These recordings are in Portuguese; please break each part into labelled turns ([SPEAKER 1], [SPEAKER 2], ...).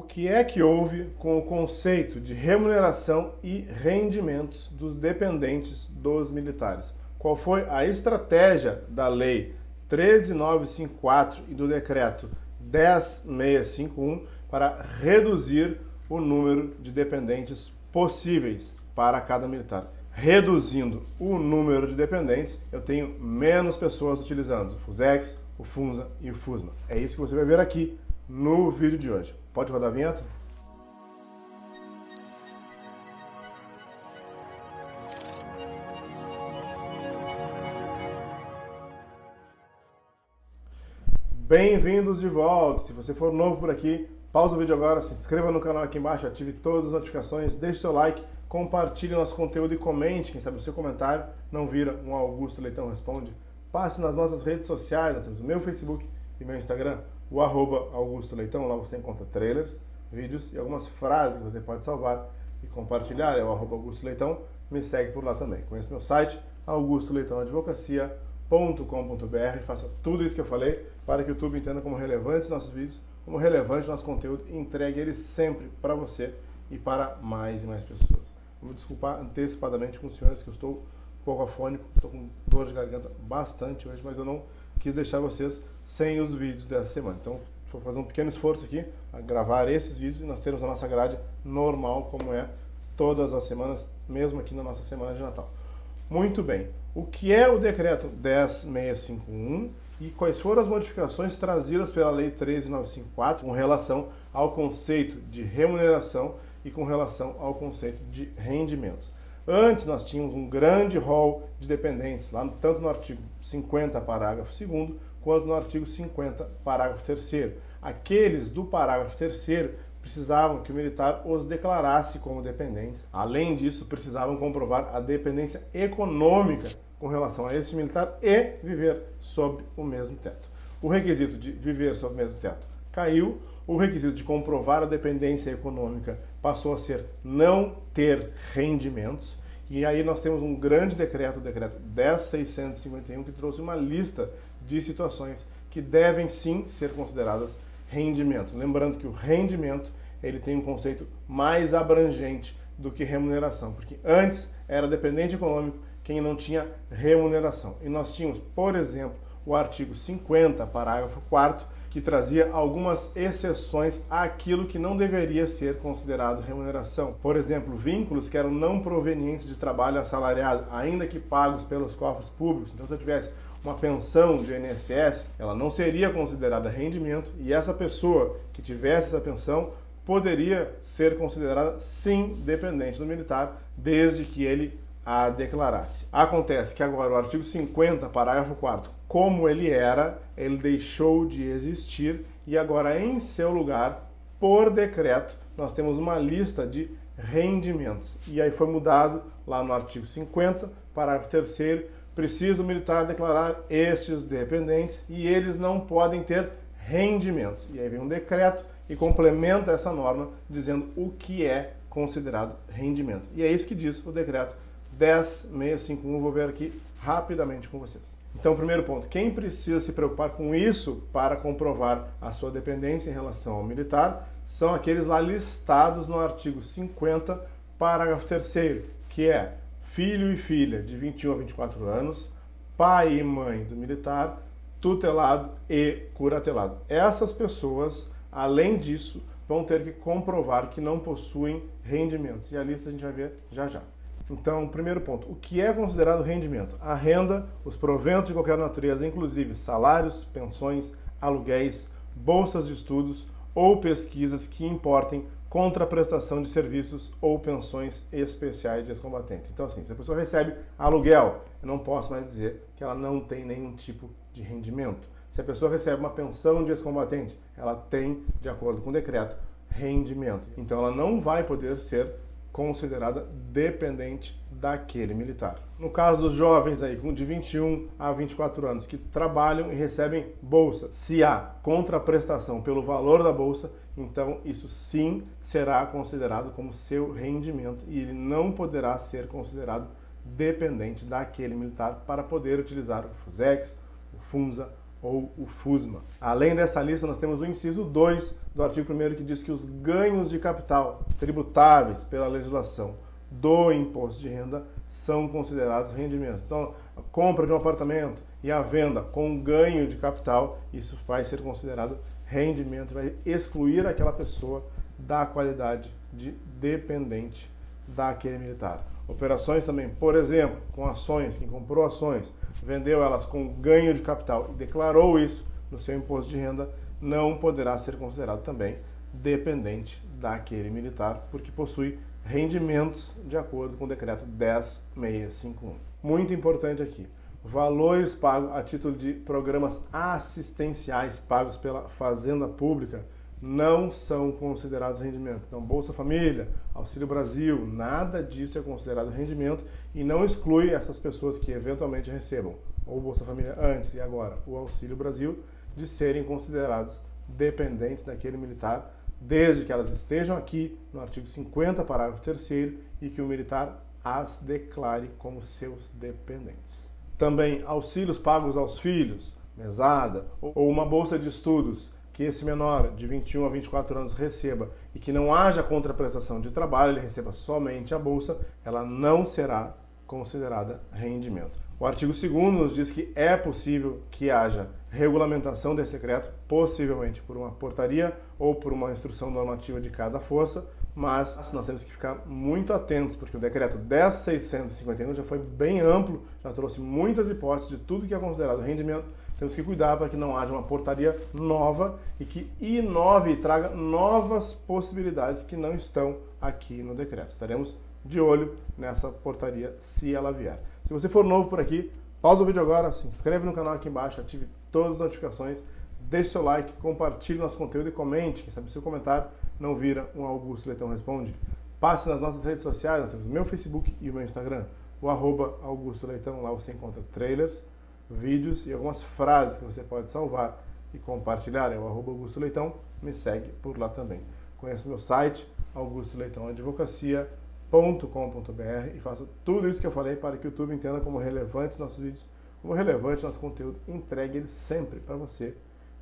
[SPEAKER 1] que é que houve com o conceito de remuneração e rendimentos dos dependentes dos militares? Qual foi a estratégia da Lei 13.954 e do Decreto 10.651 para reduzir o número de dependentes possíveis para cada militar? Reduzindo o número de dependentes, eu tenho menos pessoas utilizando o FUSEX, o FUNSA e o FUSMA. É isso que você vai ver aqui no vídeo de hoje. Pode rodar a vinheta? Bem-vindos de volta! Se você for novo por aqui, pausa o vídeo agora, se inscreva no canal aqui embaixo, ative todas as notificações, deixe seu like, compartilhe nosso conteúdo e comente, quem sabe o seu comentário não vira um Augusto Leitão Responde. Passe nas nossas redes sociais, nós temos o meu Facebook e meu Instagram, o @Augusto Leitão, lá você encontra trailers, vídeos e algumas frases que você pode salvar e compartilhar, é o @Augusto Leitão, me segue por lá também. Conheça meu site, augustoleitãoadvocacia.com.br, faça tudo isso que eu falei para que o YouTube entenda como relevante nossos vídeos, como relevante nosso conteúdo e entregue ele sempre para você e para mais e mais pessoas. Vou me desculpar antecipadamente com os senhores que eu estou um pouco afônico, estou com dor de garganta bastante hoje, mas eu não quis deixar vocês sem os vídeos dessa semana. Então, vou fazer um pequeno esforço aqui a gravar esses vídeos e nós termos a nossa grade normal, como é todas as semanas, mesmo aqui na nossa semana de Natal. Muito bem. O que é o Decreto 10.651 e quais foram as modificações trazidas pela Lei 13.954 com relação ao conceito de remuneração e com relação ao conceito de rendimentos? Antes nós tínhamos um grande rol de dependentes, lá tanto no artigo 50, parágrafo 2º, quanto no artigo 50, parágrafo 3º. Aqueles do parágrafo 3º precisavam que o militar os declarasse como dependentes. Além disso, precisavam comprovar a dependência econômica com relação a esse militar e viver sob o mesmo teto. O requisito de viver sob o mesmo teto caiu, o requisito de comprovar a dependência econômica passou a ser não ter rendimentos, e aí nós temos um grande decreto, o decreto 10.651, que trouxe uma lista de situações que devem sim ser consideradas rendimentos. Lembrando que o rendimento ele tem um conceito mais abrangente do que remuneração, porque antes era dependente econômico quem não tinha remuneração. E nós tínhamos, por exemplo, o artigo 50, parágrafo 4º, que trazia algumas exceções àquilo que não deveria ser considerado remuneração. Por exemplo, vínculos que eram não provenientes de trabalho assalariado, ainda que pagos pelos cofres públicos. Então, se eu tivesse uma pensão de INSS, ela não seria considerada rendimento e essa pessoa que tivesse essa pensão poderia ser considerada, sim, dependente do militar, desde que ele a declarasse. Acontece que agora o artigo 50, parágrafo 4º, como ele era, ele deixou de existir e agora em seu lugar, por decreto, nós temos uma lista de rendimentos. E aí foi mudado lá no artigo 50, parágrafo 3º, precisa o militar declarar estes dependentes e eles não podem ter rendimentos. E aí vem um decreto e complementa essa norma dizendo o que é considerado rendimento. E é isso que diz o decreto 10.651, vou ver aqui rapidamente com vocês. Então, primeiro ponto, quem precisa se preocupar com isso para comprovar a sua dependência em relação ao militar são aqueles lá listados no artigo 50, parágrafo 3º, que é filho e filha de 21 a 24 anos, pai e mãe do militar, tutelado e curatelado. Essas pessoas, além disso, vão ter que comprovar que não possuem rendimentos. E a lista a gente vai ver já já. Então, primeiro ponto, o que é considerado rendimento? A renda, os proventos de qualquer natureza, inclusive salários, pensões, aluguéis, bolsas de estudos ou pesquisas que importem contraprestação de serviços ou pensões especiais de ex-combatente. Então, assim, se a pessoa recebe aluguel, eu não posso mais dizer que ela não tem nenhum tipo de rendimento. Se a pessoa recebe uma pensão de ex-combatente, ela tem, de acordo com o decreto, rendimento. Então, ela não vai poder ser considerada dependente daquele militar. No caso dos jovens aí, de 21 a 24 anos, que trabalham e recebem bolsa, se há contraprestação pelo valor da bolsa, então isso sim será considerado como seu rendimento e ele não poderá ser considerado dependente daquele militar para poder utilizar o FUSEX, o FUNSA ou o FUSMA. Além dessa lista, nós temos o inciso 2 do artigo 1º que diz que os ganhos de capital tributáveis pela legislação do imposto de renda são considerados rendimentos. Então, a compra de um apartamento e a venda com ganho de capital, isso vai ser considerado rendimento, vai excluir aquela pessoa da qualidade de dependente daquele militar. Operações também, por exemplo, com ações, quem comprou ações, vendeu elas com ganho de capital e declarou isso no seu imposto de renda, não poderá ser considerado também dependente daquele militar, porque possui rendimentos de acordo com o decreto 10.651. Muito importante aqui, valores pagos a título de programas assistenciais pagos pela Fazenda Pública não são considerados rendimento. Então, Bolsa Família, Auxílio Brasil, nada disso é considerado rendimento e não exclui essas pessoas que eventualmente recebam ou Bolsa Família antes e agora o Auxílio Brasil de serem considerados dependentes daquele militar, desde que elas estejam aqui no artigo 50, parágrafo 3º, e que o militar as declare como seus dependentes. Também auxílios pagos aos filhos, mesada, ou uma bolsa de estudos que esse menor de 21 a 24 anos receba e que não haja contraprestação de trabalho, ele receba somente a bolsa, ela não será considerada rendimento. O artigo 2º nos diz que é possível que haja regulamentação desse decreto, possivelmente por uma portaria ou por uma instrução normativa de cada força, mas nós temos que ficar muito atentos, porque o decreto 10.651 já foi bem amplo, já trouxe muitas hipóteses de tudo que é considerado rendimento. Temos que cuidar para que não haja uma portaria nova e que inove e traga novas possibilidades que não estão aqui no decreto. Estaremos de olho nessa portaria se ela vier. Se você for novo por aqui, pausa o vídeo agora, se inscreve no canal aqui embaixo, ative todas as notificações, deixe seu like, compartilhe nosso conteúdo e comente, quem sabe seu comentário não vira um Augusto Leitão Responde. Passe nas nossas redes sociais, nós temos o meu Facebook e o meu Instagram, o @Augusto Leitão, lá você encontra trailers, vídeos e algumas frases que você pode salvar e compartilhar. É o @Augusto Leitão, me segue por lá também. Conheça meu site, augustoleitãoadvocacia.com.br, e faça tudo isso que eu falei para que o YouTube entenda como relevantes nossos vídeos, como relevante nosso conteúdo, entregue ele sempre para você,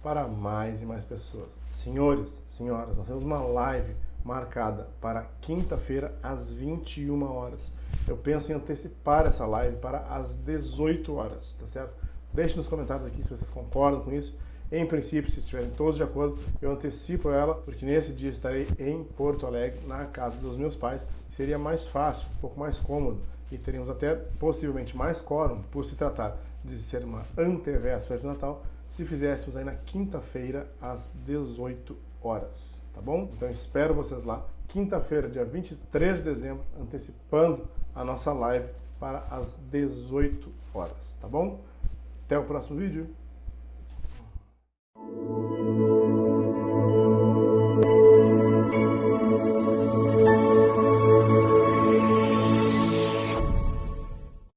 [SPEAKER 1] para mais e mais pessoas. Senhores, senhoras, nós temos uma live marcada para quinta-feira às 21 horas. Eu penso em antecipar essa live para as 18 horas, tá certo? Deixe nos comentários aqui se vocês concordam com isso. Em princípio, se estiverem todos de acordo, eu antecipo ela, porque nesse dia estarei em Porto Alegre, na casa dos meus pais. Seria mais fácil, um pouco mais cômodo, e teríamos até possivelmente mais quórum, por se tratar de ser uma antevéspera de Natal, se fizéssemos aí na quinta-feira às 18 horas, tá bom? Então espero vocês lá, quinta-feira, dia 23 de dezembro, antecipando a nossa live para as 18 horas, tá bom? Até o próximo vídeo.